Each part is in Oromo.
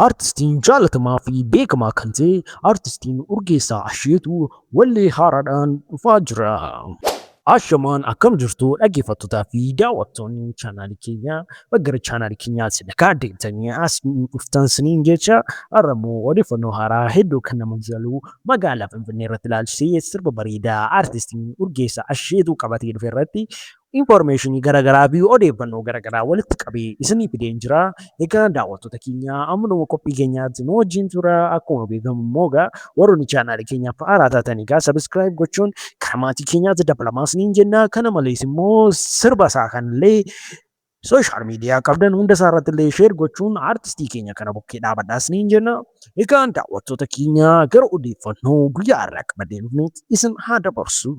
Artistiin jaalatamaa fi beekamaa kan ta'e artistiin Urgeessaa Asheetuu wallee haaraadhaan dhufaa jira. Ashamaan akkam jirtu dhaggeeffattootaa fi daawwattoonni chaanaalii keenyaa gara chaanaalii keenyaatti sadarkaa deemtanii as dhuftan siniin jecha har'a immoo odeeffannoo haaraa hedduu kan nama jalu magaalaa Finfinnee irratti ilaalchisee sirba bareedaa artistiin Urgeessaa Asheetuu qabatee dhufe irratti information garaagaraa fi odeeffannoo garaagaraa walitti qabee isinii fideen jira. Egaa daawwattoota keenya ammaluma qophii keenyaatti nu wajjin tura. Akkuma beekamu immoo warroonni chaanaalii keenyaaf haaraa taatan egaa subscribe gochuun kan maatii keenyaatti dabalamaa isiniin jenna. Kana malees immoo sirba isaa kanallee sooshaal miidiyaa qabdan hunda isaa irratti illee sheer gochuun artistii keenya kana bukkee dhaabadhaa isiniin jenna. Egaa daawwattoota keenya gara odeeffannoo guyyaa irraa qabadee dhufneetti isin haa dabarsu.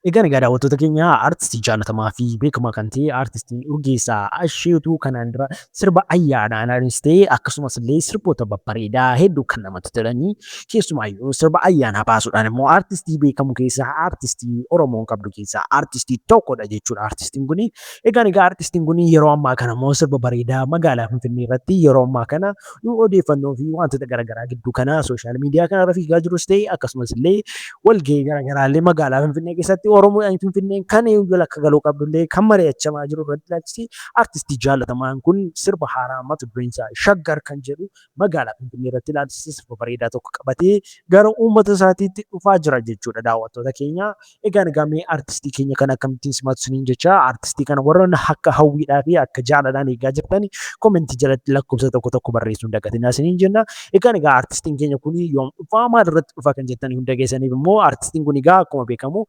Egaan daawwattoota keenya artistii jaalatamaa fi beekamaa kan ta'e artistiin Urgeessaa Asheetuu kanaan dura sirba ayyaanaanis ta'e akkasumas illee sirboota babbareedaa hedduu kan namatti tolanii keessumaayyuu sirba ayyaanaa baasuudhaan immoo artistii beekamu keessaa artistii Oromoon qabdu keessaa artistii tokkodha jechuudha artistiin kuni. Egaan artistiin kuni yeroo ammaa kana immoo sirba bareedaa magaalaa Finfinnee irratti yeroo ammaa kana odeeffannoo fi wantoota garaagaraa gidduu kana sooshaal miidiyaa kanarra fiigaa jirus ta'e akkasumas illee walgahii garaagaraa illee magaalaa Finfinnee keessatti Oromoo Finfinneen kan eeyyuu akka galuu qabdullee kan mari'achamaa jiru irratti ilaalchisi artistii jaalatamaan kun sirba haaraa mata dureen isaa Shaggar kan jedhu magaalaa Finfinnee irratti ilaalchisi sirba bareedaa tokko qabatee gara uummata isaatiitti dhufaa jira jechuudha daawwattoota keenya. Egaa mee artistii keenya kana akkamittiin simatu isiniin jecha artistii kana warroonni akka hawwiidhaa fi akka jaalalaan eegaa jirtan koomentii jalatti lakkoofsa tokko barreessuun dagatinaa isiniin jenna. Egaa artistiin keenya kun yoom dhufaa maal irratti dhufa kan jettanii hunda keessaniif immoo artistiin kun egaa akkuma beekamu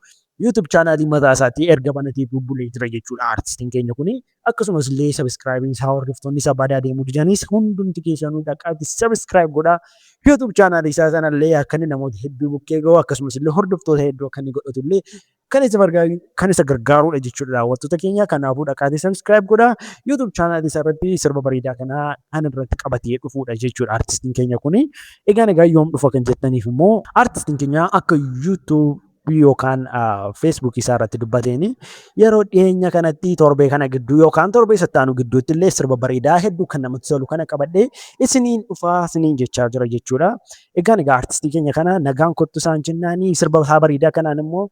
YouTube channel mataa isaatii erga banatee bubbulee jira jechuudha artistiin keenya kuni. Akkasumas illee subscribing isaa hordoftoonni isaa badaa deemuu didanis hundumti keessanuu dhaqaatti subscribe godhaa. YouTube channel isaa sanallee akka inni namoota hedduu bukkee gahu akkasumas illee hordoftoota hedduu akka inni godhatu illee kan isa gargaarudha jechuudha daawwattoota keenya. Kanaafuu dhaqaatti subscribe godhaa. YouTube channel isaa irratti sirba bareedaa kana kan irratti qabatee dhufuudha jechuudha artistiin keenya kuni. Egaa yoom dhufa kan jettaniif immoo artistiin keenya akka YouTube yookaan Facebook isaa irratti dubbateeni yeroo dhiyeenya kanatti torbee kana gidduu yookaan torbee sattaanu gidduutti illee sirba bareedaa hedduu kan namatti tolu kana qabadhee isiniin dhufaa isiniin jechaa jira jechuudha. Egaa artistii keenya kana nagaan kottu isaan jennaanii sirba isaa bareedaa kanaan immoo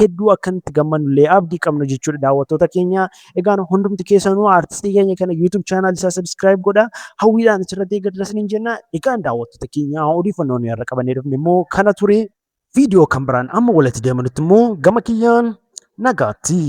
hedduu akkanitti gammannullee abdii qabnu jechuudha daawwattoota keenya. Egaa hundumti keessanuu artistii keenya kana YouTube channel isaa subscribe godhaa hawwiidhaan asirratti eeggadha isiniin jenna. Egaa daawwattoota keenya odeeffannoo nuyi irra qabannee dhufne immoo kana ture. Video kan biraan amma walitti deemanutti immoo gama kiyyaan nagaatti.